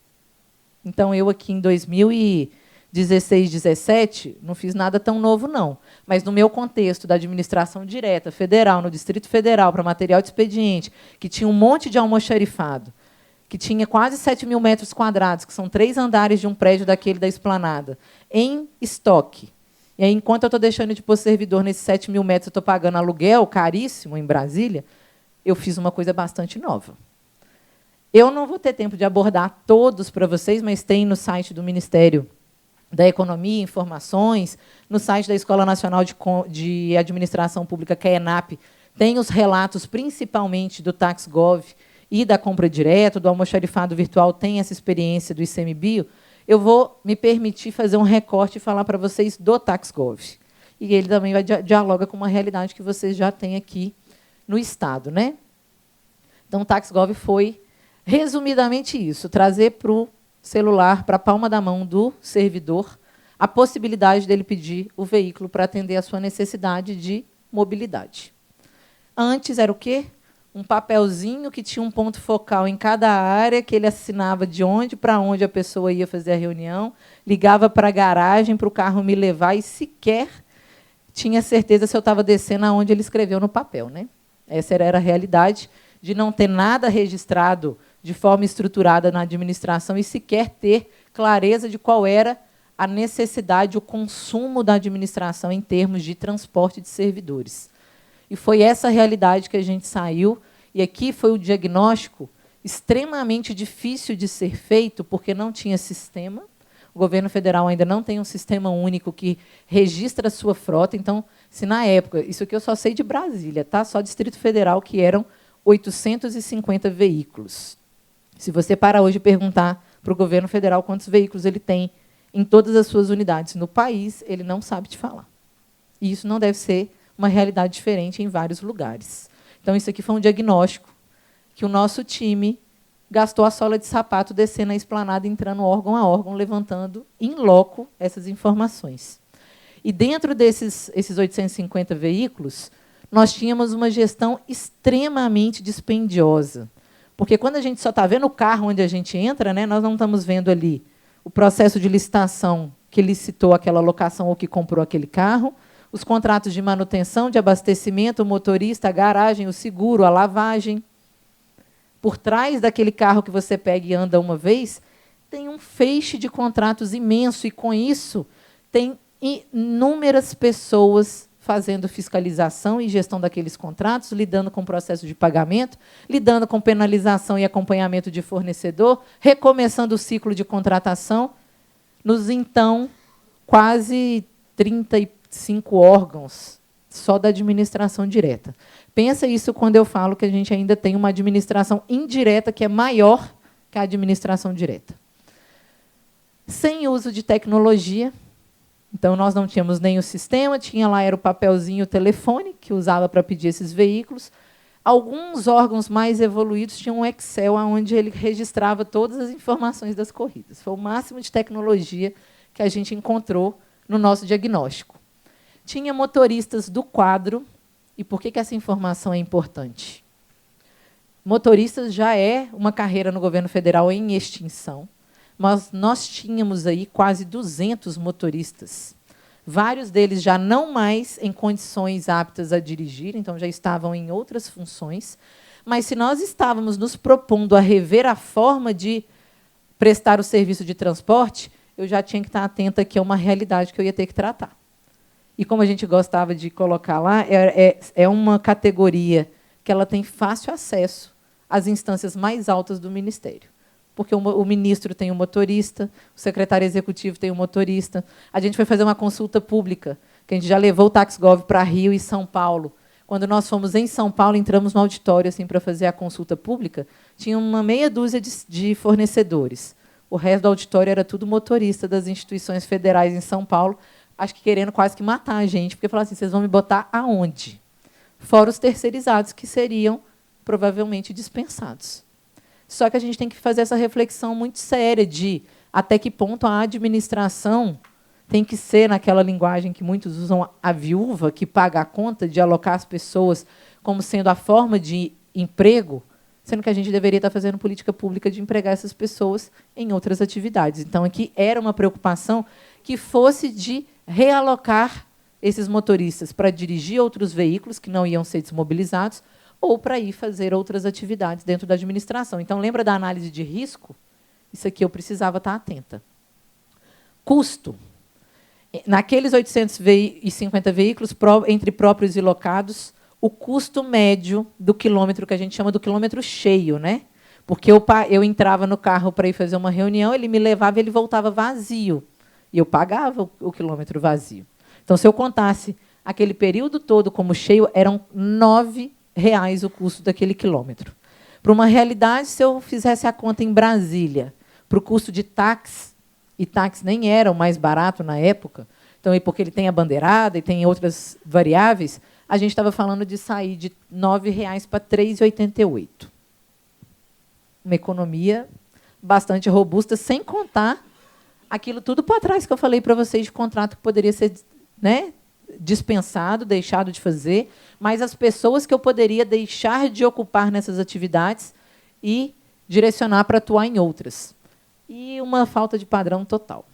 S2: Então, eu aqui em 2016, 17, não fiz nada tão novo, não. Mas, no meu contexto da administração direta, federal, no Distrito Federal, para material de expediente, que tinha um monte de almoxarifado, que tinha quase 7.000 metros quadrados, que são 3 andares de um prédio daquele da Esplanada, em estoque. E aí, enquanto eu estou deixando de pôr servidor nesses 7.000 metros, eu estou pagando aluguel caríssimo em Brasília, eu fiz uma coisa bastante nova. Eu não vou ter tempo de abordar todos para vocês, mas tem no site do Ministério da Economia informações, no site da Escola Nacional de Administração Pública, que é a ENAP, tem os relatos, principalmente do TaxGov, e da compra direta, do almoxarifado virtual, tem essa experiência do ICMBio, eu vou me permitir fazer um recorte e falar para vocês do TaxGov. E ele também dialoga com uma realidade que vocês já têm aqui no Estado, né? Então, o TaxGov foi, resumidamente, isso, trazer para o celular, para a palma da mão do servidor, a possibilidade dele pedir o veículo para atender a sua necessidade de mobilidade. Antes era o quê? Um papelzinho que tinha um ponto focal em cada área, que ele assinava de onde para onde a pessoa ia fazer a reunião, ligava para a garagem para o carro me levar e sequer tinha certeza se eu estava descendo aonde ele escreveu no papel, né? Essa era a realidade de não ter nada registrado de forma estruturada na administração e sequer ter clareza de qual era a necessidade, o consumo da administração em termos de transporte de servidores. E foi essa realidade que a gente saiu, e aqui foi o diagnóstico extremamente difícil de ser feito, porque não tinha sistema. O governo federal ainda não tem um sistema único que registra a sua frota. Então, se na época, isso aqui eu só sei de Brasília, tá? Só Distrito Federal, que eram 850 veículos. Se você para hoje e perguntar para o governo federal quantos veículos ele tem em todas as suas unidades no país, ele não sabe te falar. E isso não deve ser uma realidade diferente em vários lugares. Então, isso aqui foi um diagnóstico que o nosso time gastou a sola de sapato descendo a esplanada, entrando órgão a órgão, levantando em loco essas informações. E, dentro esses 850 veículos, nós tínhamos uma gestão extremamente dispendiosa. Porque, quando a gente só está vendo o carro onde a gente entra, né, nós não estamos vendo ali o processo de licitação que licitou aquela locação ou que comprou aquele carro, os contratos de manutenção, de abastecimento, o motorista, a garagem, o seguro, a lavagem. Por trás daquele carro que você pega e anda uma vez, tem um feixe de contratos imenso, e, com isso, tem inúmeras pessoas fazendo fiscalização e gestão daqueles contratos, lidando com o processo de pagamento, lidando com penalização e acompanhamento de fornecedor, recomeçando o ciclo de contratação, nos, então, quase 35 órgãos só da administração direta. Pensa isso quando eu falo que a gente ainda tem uma administração indireta que é maior que a administração direta. Sem uso de tecnologia. Então, nós não tínhamos nem o sistema, tinha lá, era o papelzinho, o telefone, que usava para pedir esses veículos. Alguns órgãos mais evoluídos tinham um Excel, onde ele registrava todas as informações das corridas. Foi o máximo de tecnologia que a gente encontrou no nosso diagnóstico. Tinha motoristas do quadro, e por que essa informação é importante? Motoristas já é uma carreira no governo federal em extinção, mas nós tínhamos aí quase 200 motoristas. Vários deles já não mais em condições aptas a dirigir, então já estavam em outras funções. Mas se nós estávamos nos propondo a rever a forma de prestar o serviço de transporte, eu já tinha que estar atenta que é uma realidade que eu ia ter que tratar. E como a gente gostava de colocar lá, é uma categoria que ela tem fácil acesso às instâncias mais altas do Ministério. Porque o ministro tem um motorista, o secretário executivo tem um motorista. A gente foi fazer uma consulta pública, que a gente já levou o TaxGov para Rio e São Paulo. Quando nós fomos em São Paulo, entramos no auditório assim, para fazer a consulta pública, tinha uma meia dúzia de fornecedores. O resto do auditório era tudo motorista das instituições federais em São Paulo, acho que querendo quase que matar a gente, porque falaram assim, vocês vão me botar aonde? Fora os terceirizados, que seriam provavelmente dispensados. Só que a gente tem que fazer essa reflexão muito séria de até que ponto a administração tem que ser, naquela linguagem que muitos usam, a viúva que paga a conta de alocar as pessoas como sendo a forma de emprego, sendo que a gente deveria estar fazendo política pública de empregar essas pessoas em outras atividades. Então, aqui era uma preocupação que fosse de realocar esses motoristas para dirigir outros veículos que não iam ser desmobilizados ou para ir fazer outras atividades dentro da administração. Então, lembra da análise de risco? Isso aqui eu precisava estar atenta. Custo. Naqueles 850 veículos, entre próprios e locados, o custo médio do quilômetro, que a gente chama do quilômetro cheio, né? Porque eu entrava no carro para ir fazer uma reunião, ele me levava e ele voltava vazio. E eu pagava o quilômetro vazio. Então, se eu contasse aquele período todo como cheio, eram R$ 9 o custo daquele quilômetro. Para uma realidade, se eu fizesse a conta em Brasília, para o custo de táxi, e táxi nem era o mais barato na época, então, e porque ele tem a bandeirada e tem outras variáveis, a gente estava falando de sair de R$ 9 para R$ 3,88. Uma economia bastante robusta, sem contar aquilo tudo para trás que eu falei para vocês de contrato que poderia ser, né, dispensado, deixado de fazer, mas as pessoas que eu poderia deixar de ocupar nessas atividades e direcionar para atuar em outras. E uma falta de padrão total.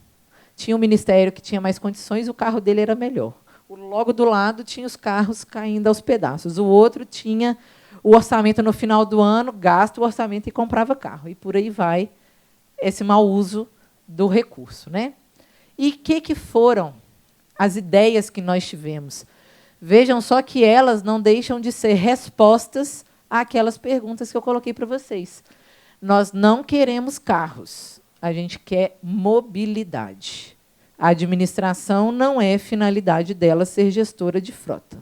S2: Tinha um ministério que tinha mais condições, o carro dele era melhor. Logo do lado tinha os carros caindo aos pedaços. O outro tinha o orçamento no final do ano, gasta o orçamento e comprava carro. E por aí vai esse mau uso do recurso, né? E o que foram as ideias que nós tivemos? Vejam só que elas não deixam de ser respostas àquelas perguntas que eu coloquei para vocês. Nós não queremos carros, a gente quer mobilidade. A administração não é finalidade dela ser gestora de frota.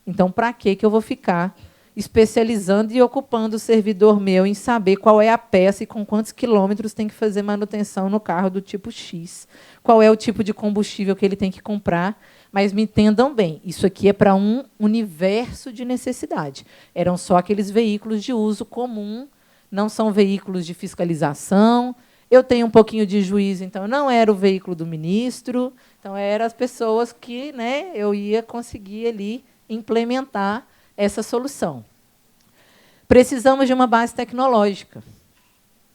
S2: Então, para que eu vou ficar especializando e ocupando o servidor meu em saber qual é a peça e com quantos quilômetros tem que fazer manutenção no carro do tipo X, qual é o tipo de combustível que ele tem que comprar? Mas me entendam bem, isso aqui é para um universo de necessidade. Eram só aqueles veículos de uso comum, não são veículos de fiscalização. Eu tenho um pouquinho de juízo, então não era o veículo do ministro, então eram as pessoas que, né, eu ia conseguir ali implementar essa solução. Precisamos de uma base tecnológica.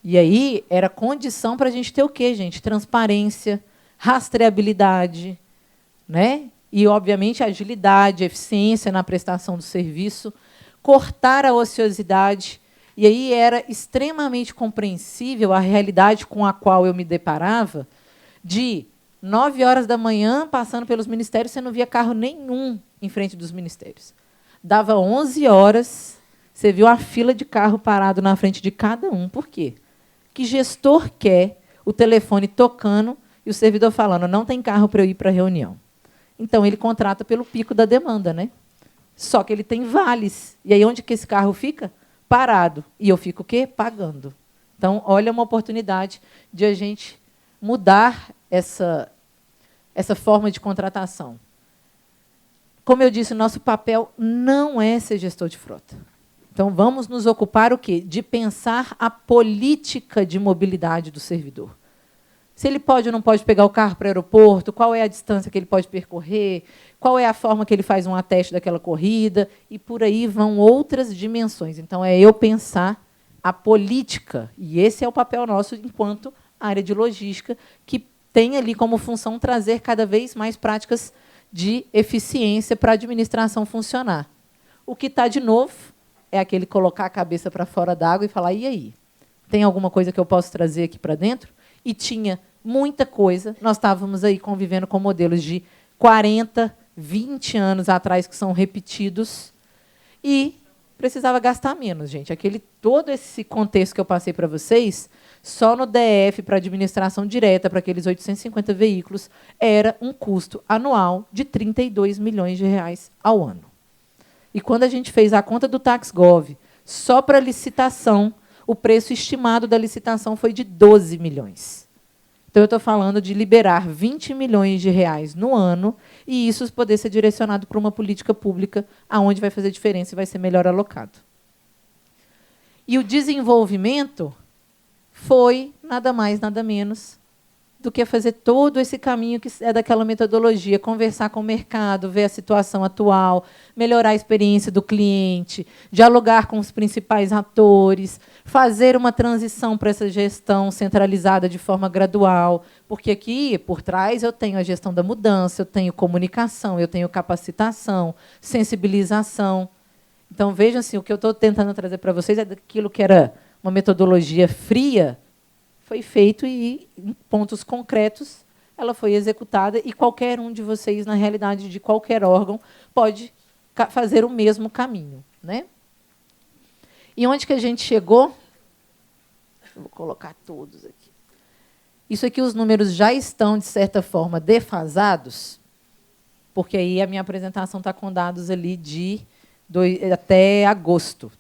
S2: E aí era condição para a gente ter o quê, gente? Transparência, rastreabilidade, né? E, obviamente, agilidade, eficiência na prestação do serviço, cortar a ociosidade. E aí era extremamente compreensível a realidade com a qual eu me deparava, de 9 horas da manhã, passando pelos ministérios, você não via carro nenhum em frente dos ministérios. Dava 11 horas, você viu a fila de carro parado na frente de cada um. Por quê? Que gestor quer o telefone tocando e o servidor falando, não tem carro para eu ir para a reunião. Então, ele contrata pelo pico da demanda, né? Só que ele tem vales. E aí, onde que esse carro fica? Parado. E eu fico o quê? Pagando. Então, olha uma oportunidade de a gente mudar essa forma de contratação. Como eu disse, nosso papel não é ser gestor de frota. Então, vamos nos ocupar o quê? De pensar a política de mobilidade do servidor. Se ele pode ou não pode pegar o carro para o aeroporto, qual é a distância que ele pode percorrer, qual é a forma que ele faz um ateste daquela corrida, e por aí vão outras dimensões. Então, é eu pensar a política, e esse é o papel nosso enquanto área de logística, que tem ali como função trazer cada vez mais práticas de eficiência para a administração funcionar. O que está de novo é aquele colocar a cabeça para fora d'água e falar, e aí? Tem alguma coisa que eu posso trazer aqui para dentro? E tinha muita coisa. Nós estávamos aí convivendo com modelos de 40, 20 anos atrás, que são repetidos, e precisava gastar menos, gente. Todo esse contexto que eu passei para vocês, só no DF, para administração direta, para aqueles 850 veículos, era um custo anual de R$ 32 milhões ao ano. E quando a gente fez a conta do TaxGov, só para licitação, o preço estimado da licitação foi de 12 milhões. Então, eu estou falando de liberar R$ 20 milhões no ano e isso poder ser direcionado para uma política pública aonde vai fazer diferença e vai ser melhor alocado. E o desenvolvimento foi nada mais, nada menos do que fazer todo esse caminho que é daquela metodologia, conversar com o mercado, ver a situação atual, melhorar a experiência do cliente, dialogar com os principais atores, fazer uma transição para essa gestão centralizada de forma gradual, porque aqui, por trás, eu tenho a gestão da mudança, eu tenho comunicação, eu tenho capacitação, sensibilização. Então, vejam assim, o que eu estou tentando trazer para vocês é daquilo que era uma metodologia fria, foi feito e, em pontos concretos, ela foi executada e qualquer um de vocês, na realidade, de qualquer órgão, pode fazer o mesmo caminho, né? E onde que a gente chegou? Eu vou colocar todos aqui. Isso aqui, os números já estão, de certa forma, defasados, porque aí a minha apresentação está com dados ali até agosto.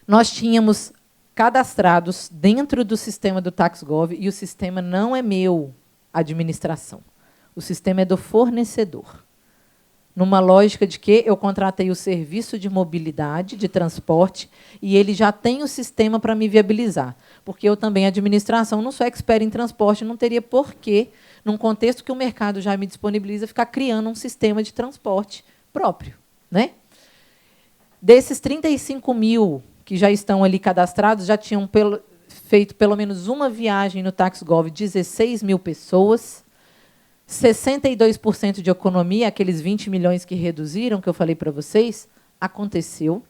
S2: Nós tínhamos cadastrados dentro do sistema do TaxGov, e o sistema não é meu, administração. O sistema é do fornecedor. Numa lógica de que eu contratei o serviço de mobilidade, de transporte, e ele já tem o sistema para me viabilizar. Porque eu também, administração, não sou expert em transporte, não teria porquê, num contexto que o mercado já me disponibiliza, ficar criando um sistema de transporte próprio, né? Desses 35 mil que já estão ali cadastrados, já tinham feito pelo menos uma viagem no TaxGov, 16 mil pessoas, 62% de economia, aqueles 20 milhões que reduziram, que eu falei para vocês, aconteceu.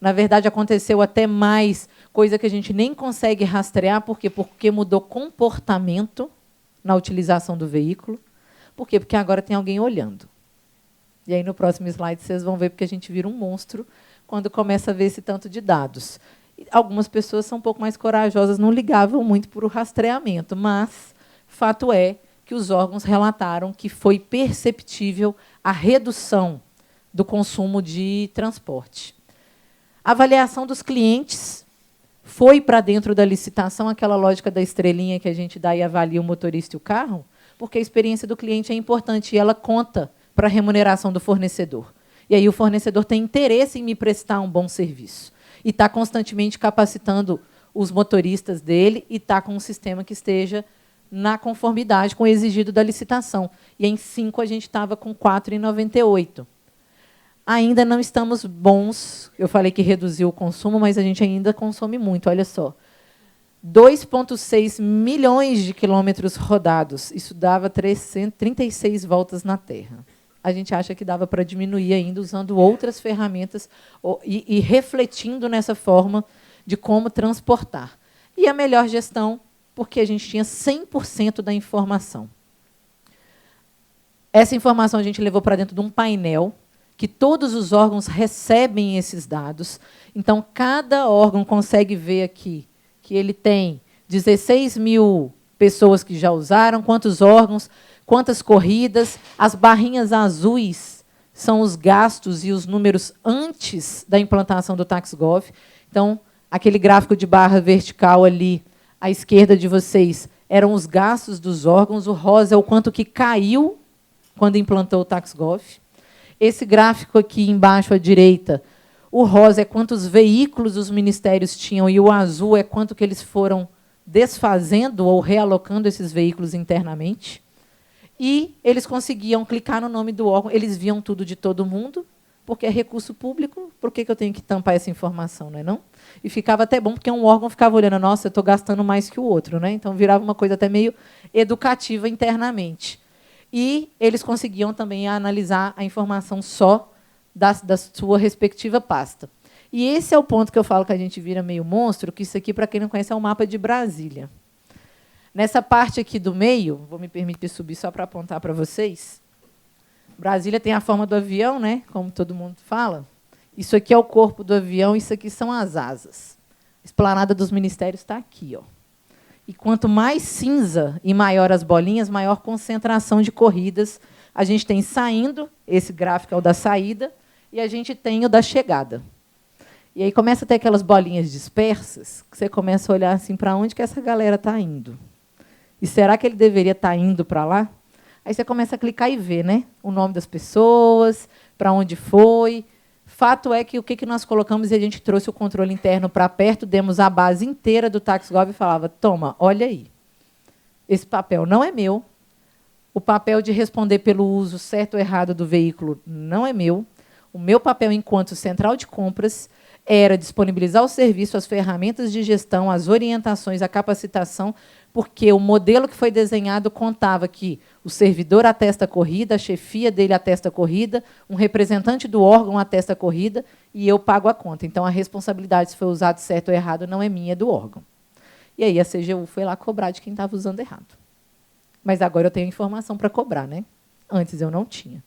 S2: Na verdade, aconteceu até mais, coisa que a gente nem consegue rastrear, por quê? Porque mudou comportamento na utilização do veículo. Por quê? Porque agora tem alguém olhando. E aí, no próximo slide, vocês vão ver porque a gente vira um monstro quando começa a ver esse tanto de dados. Algumas pessoas são um pouco mais corajosas, não ligavam muito para o rastreamento, mas fato é que os órgãos relataram que foi perceptível a redução do consumo de transporte. A avaliação dos clientes foi para dentro da licitação, aquela lógica da estrelinha que a gente dá e avalia o motorista e o carro, porque a experiência do cliente é importante e ela conta para a remuneração do fornecedor. E aí o fornecedor tem interesse em me prestar um bom serviço. E está constantemente capacitando os motoristas dele e está com um sistema que esteja na conformidade com o exigido da licitação. E em 5 a gente estava com 4,98. Ainda não estamos bons. Eu falei que reduziu o consumo, mas a gente ainda consome muito. Olha só. 2,6 milhões de quilômetros rodados. Isso dava 36 voltas na Terra. A gente acha que dava para diminuir ainda usando outras ferramentas e refletindo nessa forma de como transportar. E a melhor gestão, porque a gente tinha 100% da informação. Essa informação a gente levou para dentro de um painel, que todos os órgãos recebem esses dados. Então, cada órgão consegue ver aqui que ele tem 16 mil pessoas que já usaram, quantos órgãos, quantas corridas. As barrinhas azuis são os gastos e os números antes da implantação do TaxGov. Então, aquele gráfico de barra vertical ali, à esquerda de vocês, eram os gastos dos órgãos. O rosa é o quanto que caiu quando implantou o TaxGov. Esse gráfico aqui embaixo à direita, o rosa é quantos veículos os ministérios tinham e o azul é quanto que eles foram desfazendo ou realocando esses veículos internamente. E eles conseguiam clicar no nome do órgão, eles viam tudo de todo mundo, porque é recurso público, por que eu tenho que tampar essa informação, não é não? E ficava até bom, porque um órgão ficava olhando, nossa, eu estou gastando mais que o outro, né? Então virava uma coisa até meio educativa internamente. E eles conseguiam também analisar a informação só da sua respectiva pasta. E esse é o ponto que eu falo que a gente vira meio monstro, que isso aqui, para quem não conhece, é o mapa de Brasília. Nessa parte aqui do meio, vou me permitir subir só para apontar para vocês. Brasília tem a forma do avião, né? Como todo mundo fala. Isso aqui é o corpo do avião, isso aqui são as asas. A esplanada dos ministérios está aqui, ó. E quanto mais cinza e maior as bolinhas, maior concentração de corridas a gente tem saindo. Esse gráfico é o da saída, e a gente tem o da chegada. E aí começa a ter aquelas bolinhas dispersas, que você começa a olhar assim, para onde que essa galera está indo? E será que ele deveria estar indo para lá? Aí você começa a clicar e ver, né? O nome das pessoas, para onde foi. Fato é que o que nós colocamos, e a gente trouxe o controle interno para perto, demos a base inteira do TaxGov e falava, toma, olha aí, esse papel não é meu, o papel de responder pelo uso certo ou errado do veículo não é meu, o meu papel enquanto central de compras era disponibilizar o serviço, as ferramentas de gestão, as orientações, a capacitação, porque o modelo que foi desenhado contava que o servidor atesta a corrida, a chefia dele atesta a corrida, um representante do órgão atesta a corrida e eu pago a conta. Então, a responsabilidade, se foi usado certo ou errado, não é minha, é do órgão. E aí a CGU foi lá cobrar de quem estava usando errado. Mas agora eu tenho informação para cobrar, né? Antes eu não tinha.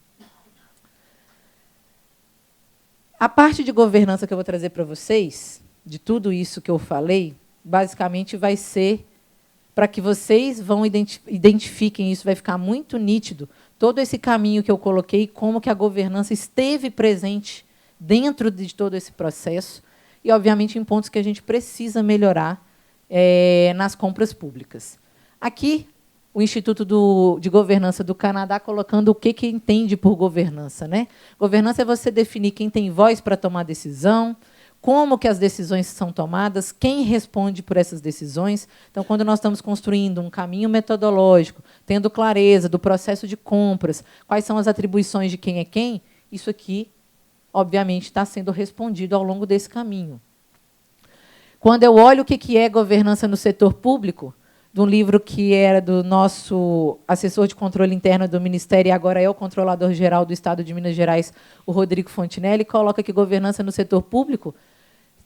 S2: A parte de governança que eu vou trazer para vocês, de tudo isso que eu falei, basicamente vai ser para que vocês identifiquem isso, vai ficar muito nítido, todo esse caminho que eu coloquei, como que a governança esteve presente dentro de todo esse processo, e, obviamente, em pontos que a gente precisa melhorar nas compras públicas. Aqui, o Instituto de Governança do Canadá colocando o que entende por governança, né? Governança é você definir quem tem voz para tomar decisão, como que as decisões são tomadas, quem responde por essas decisões. Então, quando nós estamos construindo um caminho metodológico, tendo clareza do processo de compras, quais são as atribuições de quem é quem, isso aqui, obviamente, está sendo respondido ao longo desse caminho. Quando eu olho o que é governança no setor público, de um livro que era do nosso assessor de controle interno do Ministério, e agora é o controlador-geral do Estado de Minas Gerais, o Rodrigo Fontinelli, coloca que governança no setor público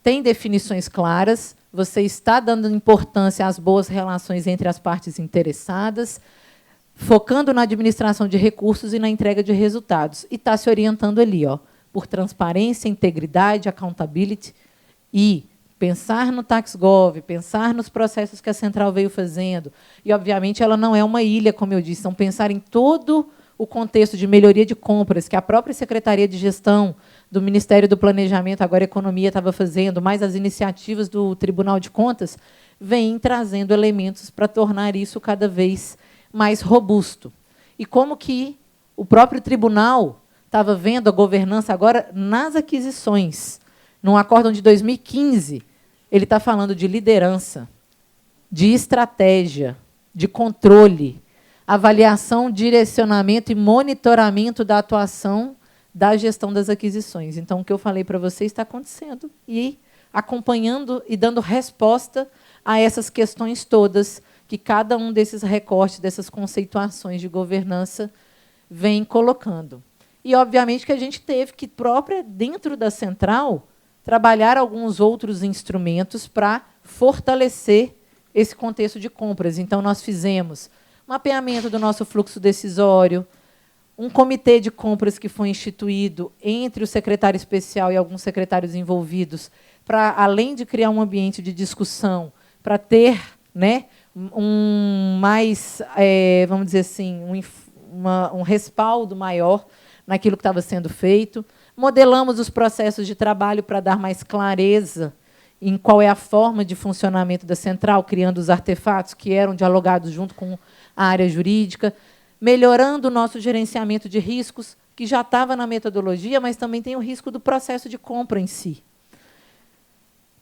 S2: tem definições claras, você está dando importância às boas relações entre as partes interessadas, focando na administração de recursos e na entrega de resultados. E está se orientando ali, ó, por transparência, integridade, accountability e pensar no TaxGov, pensar nos processos que a Central veio fazendo. E, obviamente, ela não é uma ilha, como eu disse, então pensar em todo o contexto de melhoria de compras que a própria Secretaria de Gestão do Ministério do Planejamento, agora Economia, estava fazendo, mais as iniciativas do Tribunal de Contas, vêm trazendo elementos para tornar isso cada vez mais robusto. E como que o próprio tribunal estava vendo a governança agora nas aquisições. Num acórdão de 2015, ele está falando de liderança, de estratégia, de controle, avaliação, direcionamento e monitoramento da atuação da gestão das aquisições. Então, o que eu falei para vocês está acontecendo e acompanhando e dando resposta a essas questões todas que cada um desses recortes, dessas conceituações de governança vem colocando. E, obviamente, que a gente teve que, própria dentro da central, trabalhar alguns outros instrumentos para fortalecer esse contexto de compras. Então, nós fizemos mapeamento do nosso fluxo decisório, um comitê de compras que foi instituído entre o secretário especial e alguns secretários envolvidos, para, além de criar um ambiente de discussão, para ter, né, vamos dizer assim, um respaldo maior naquilo que estava sendo feito. Modelamos os processos de trabalho para dar mais clareza em qual é a forma de funcionamento da central, criando os artefatos que eram dialogados junto com a área jurídica, melhorando o nosso gerenciamento de riscos, que já estava na metodologia, mas também tem o risco do processo de compra em si.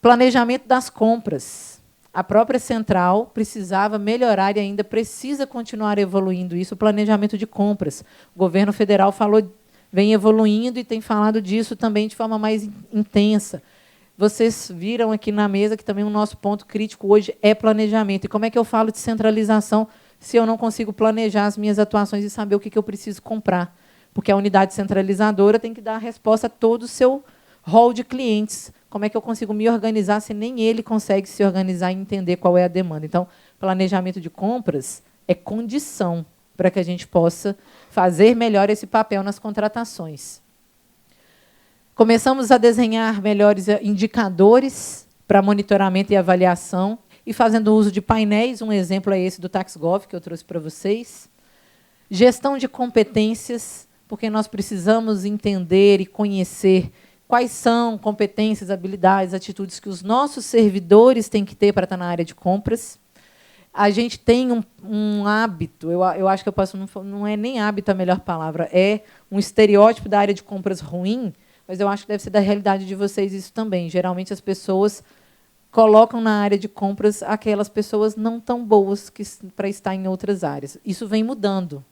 S2: Planejamento das compras. A própria central precisava melhorar e ainda precisa continuar evoluindo isso, o planejamento de compras. O governo federal vem evoluindo e tem falado disso também de forma mais intensa. Vocês viram aqui na mesa que também o nosso ponto crítico hoje é planejamento. E como é que eu falo de centralização se eu não consigo planejar as minhas atuações e saber o que eu preciso comprar? Porque a unidade centralizadora tem que dar a resposta a todo o seu rol de clientes. Como é que eu consigo me organizar se nem ele consegue se organizar e entender qual é a demanda? Então, planejamento de compras é condição para que a gente possa fazer melhor esse papel nas contratações. Começamos a desenhar melhores indicadores para monitoramento e avaliação e fazendo uso de painéis. Um exemplo é esse do TaxGov, que eu trouxe para vocês. Gestão de competências, porque nós precisamos entender e conhecer quais são competências, habilidades, atitudes que os nossos servidores têm que ter para estar na área de compras. A gente tem um hábito, eu acho que eu posso, não é nem hábito a melhor palavra, é um estereótipo da área de compras ruim, mas eu acho que deve ser da realidade de vocês isso também. Geralmente as pessoas colocam na área de compras aquelas pessoas não tão boas para estar em outras áreas. Isso vem mudando,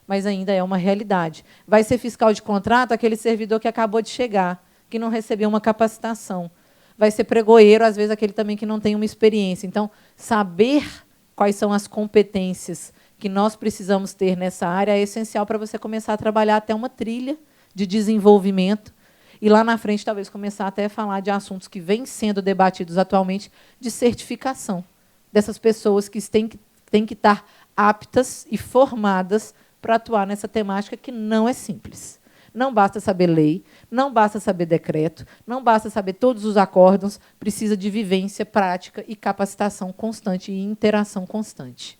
S2: mas ainda é uma realidade. Vai ser fiscal de contrato aquele servidor que acabou de chegar, que não recebeu uma capacitação. Vai ser pregoeiro, às vezes, aquele também que não tem uma experiência. Então, saber quais são as competências que nós precisamos ter nessa área é essencial para você começar a trabalhar até uma trilha de desenvolvimento e, lá na frente, talvez começar até a falar de assuntos que vêm sendo debatidos atualmente, de certificação dessas pessoas que têm que estar aptas e formadas para atuar nessa temática que não é simples. Não basta saber lei, não basta saber decreto, não basta saber todos os acórdãos, precisa de vivência, prática e capacitação constante e interação constante.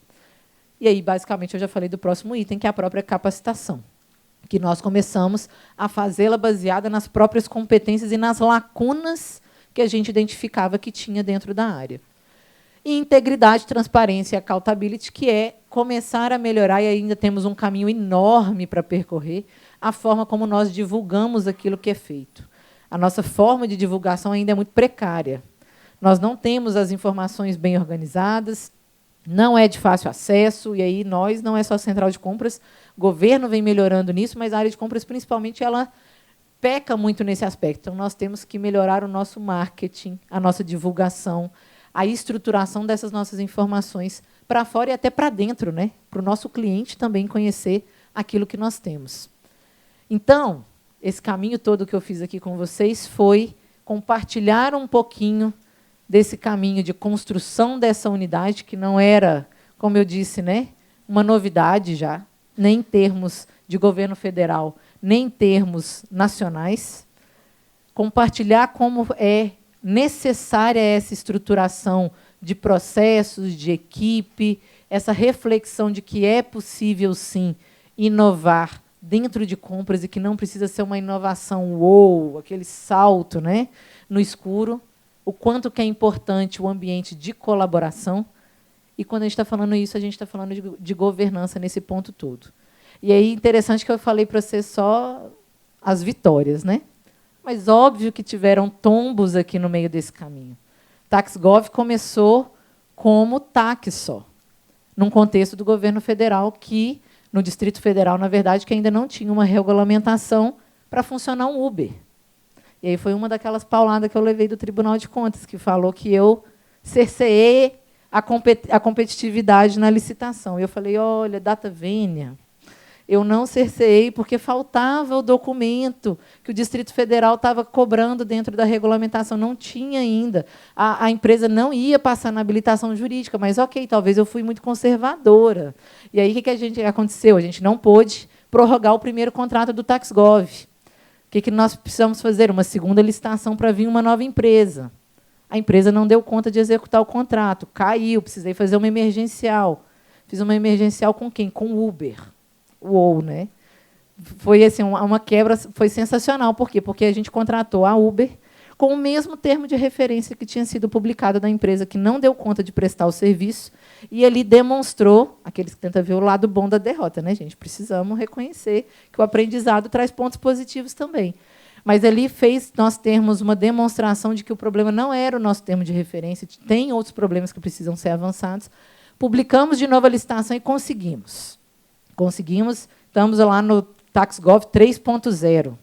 S2: E aí, basicamente, eu já falei do próximo item, que é a própria capacitação, que nós começamos a fazê-la baseada nas próprias competências e nas lacunas que a gente identificava que tinha dentro da área. E integridade, transparência e accountability, que é começar a melhorar, e ainda temos um caminho enorme para percorrer, a forma como nós divulgamos aquilo que é feito. A nossa forma de divulgação ainda é muito precária. Nós não temos as informações bem organizadas, não é de fácil acesso, e aí nós, não é só a central de compras, o governo vem melhorando nisso, mas a área de compras, principalmente, ela peca muito nesse aspecto. Então, nós temos que melhorar o nosso marketing, a nossa divulgação, a estruturação dessas nossas informações para fora e até para dentro, né? Para o nosso cliente também conhecer aquilo que nós temos. Então, esse caminho todo que eu fiz aqui com vocês foi compartilhar um pouquinho desse caminho de construção dessa unidade, que não era, como eu disse, né, uma novidade já, nem em termos de governo federal, nem em termos nacionais. Compartilhar como é necessária essa estruturação de processos, de equipe, essa reflexão de que é possível, sim, inovar dentro de compras e que não precisa ser uma inovação uou, aquele salto, né, no escuro, o quanto que é importante o ambiente de colaboração. E, quando a gente está falando isso, a gente está falando de governança nesse ponto todo. E aí, interessante que eu falei para você só as vitórias, né? Mas óbvio que tiveram tombos aqui no meio desse caminho. TaxGov começou como TAC só, num contexto do governo federal que, no Distrito Federal, na verdade, que ainda não tinha uma regulamentação para funcionar um Uber. E aí foi uma daquelas pauladas que eu levei do Tribunal de Contas, que falou que eu cerceei a competitividade na licitação. E eu falei, olha, data vênia, eu não cerceei porque faltava o documento que o Distrito Federal estava cobrando dentro da regulamentação. Não tinha ainda. A empresa não ia passar na habilitação jurídica, mas, ok, talvez eu fui muito conservadora. E aí, o que aconteceu? A gente não pôde prorrogar o primeiro contrato do TaxGov. O que nós precisamos fazer? Uma segunda licitação para vir uma nova empresa. A empresa não deu conta de executar o contrato, caiu, precisei fazer uma emergencial. Fiz uma emergencial com quem? Com o Uber. Uou, né? Foi assim, uma quebra, foi sensacional. Por quê? Porque a gente contratou a Uber com o mesmo termo de referência que tinha sido publicado da empresa, que não deu conta de prestar o serviço, e ali demonstrou, aqueles que tentam ver o lado bom da derrota, né, gente? Precisamos reconhecer que o aprendizado traz pontos positivos também. Mas ali fez nós termos uma demonstração de que o problema não era o nosso termo de referência, tem outros problemas que precisam ser avançados. Publicamos de novo a licitação e conseguimos. Conseguimos, estamos lá no TaxGov 3.0.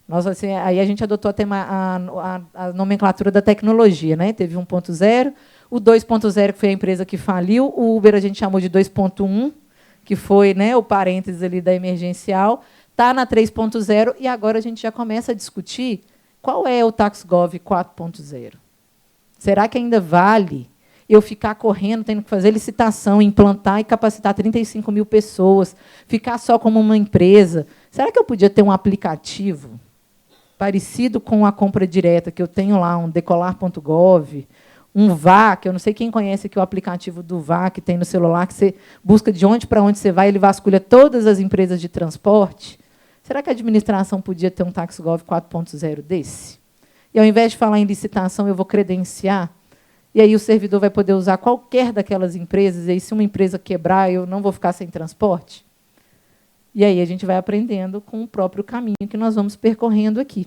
S2: Assim, aí a gente adotou a nomenclatura da tecnologia, né? Teve 1.0, o 2.0, que foi a empresa que faliu, o Uber a gente chamou de 2.1, que foi, né, o parênteses ali da emergencial, está na 3.0, e agora a gente já começa a discutir qual é o TaxGov 4.0. Será que ainda vale eu ficar correndo, tendo que fazer licitação, implantar e capacitar 35 mil pessoas, ficar só como uma empresa? Será que eu podia ter um aplicativo parecido com a compra direta, que eu tenho lá, um decolar.gov, um VAC, eu não sei quem conhece aqui o aplicativo do VAC, que tem no celular, que você busca de onde para onde você vai, ele vasculha todas as empresas de transporte. Será que a administração podia ter um TaxGov 4.0 desse? E, ao invés de falar em licitação, eu vou credenciar, e aí o servidor vai poder usar qualquer daquelas empresas, e aí, se uma empresa quebrar, eu não vou ficar sem transporte? E aí a gente vai aprendendo com o próprio caminho que nós vamos percorrendo aqui.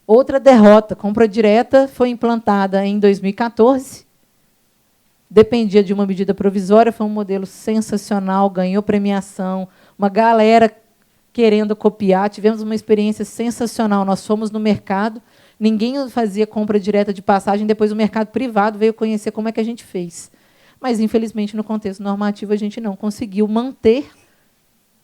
S2: Outra derrota, compra direta foi implantada em 2014, dependia de uma medida provisória, foi um modelo sensacional, ganhou premiação, uma galera querendo copiar, tivemos uma experiência sensacional, nós fomos no mercado, ninguém fazia compra direta de passagem, depois o mercado privado veio conhecer como é que a gente fez. Mas, infelizmente, no contexto normativo, a gente não conseguiu manter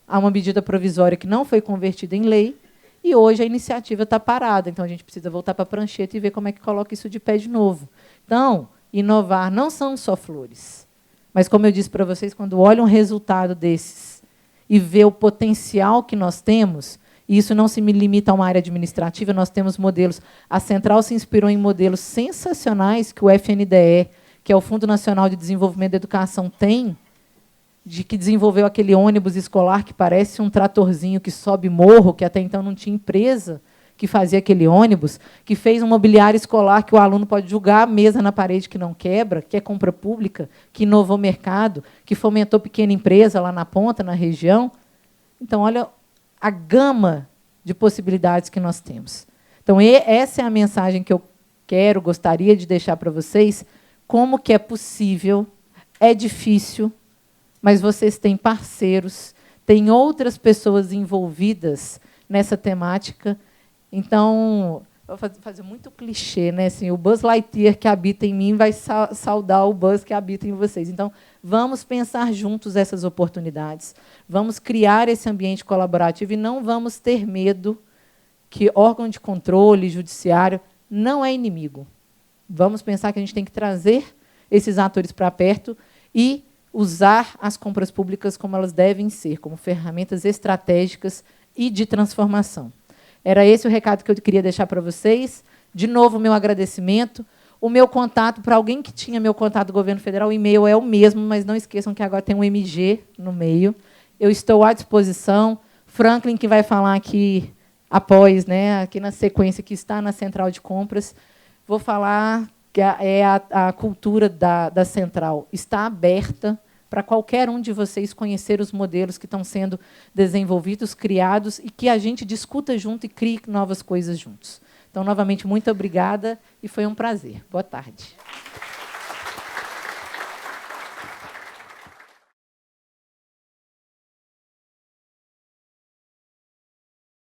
S2: uma medida provisória que não foi convertida em lei, e hoje a iniciativa está parada. Então, a gente precisa voltar para a prancheta e ver como é que coloca isso de pé de novo. Então, inovar não são só flores. Mas, como eu disse para vocês, quando olham um resultado desses e vê o potencial que nós temos, e isso não se limita a uma área administrativa, nós temos modelos. A Central se inspirou em modelos sensacionais que o FNDE, que é o Fundo Nacional de Desenvolvimento da Educação, tem, de que desenvolveu aquele ônibus escolar que parece um tratorzinho que sobe morro, que até então não tinha empresa que fazia aquele ônibus, que fez um mobiliário escolar que o aluno pode jogar a mesa na parede que não quebra, que é compra pública, que inovou o mercado, que fomentou pequena empresa lá na ponta, na região. Então, olha a gama de possibilidades que nós temos. Então, essa é a mensagem que eu gostaria de deixar para vocês, como que é possível, é difícil, mas vocês têm parceiros, têm outras pessoas envolvidas nessa temática. Então, vou fazer muito clichê, né? Assim, o Buzz Lightyear que habita em mim vai saudar o Buzz que habita em vocês. Então, vamos pensar juntos essas oportunidades, vamos criar esse ambiente colaborativo e não vamos ter medo que órgão de controle, judiciário, não é inimigo. Vamos pensar que a gente tem que trazer esses atores para perto e usar as compras públicas como elas devem ser, como ferramentas estratégicas e de transformação. Era esse o recado que eu queria deixar para vocês. De novo, meu agradecimento. O meu contato, para alguém que tinha meu contato do governo federal, o e-mail é o mesmo, mas não esqueçam que agora tem um MG no meio. Eu estou à disposição. Franklin, que vai falar aqui após, né, aqui na sequência, que está na central de compras, vou falar que a cultura da central está aberta para qualquer um de vocês conhecer os modelos que estão sendo desenvolvidos, criados, e que a gente discuta junto e crie novas coisas juntos. Então, novamente, muito obrigada e foi um prazer. Boa tarde.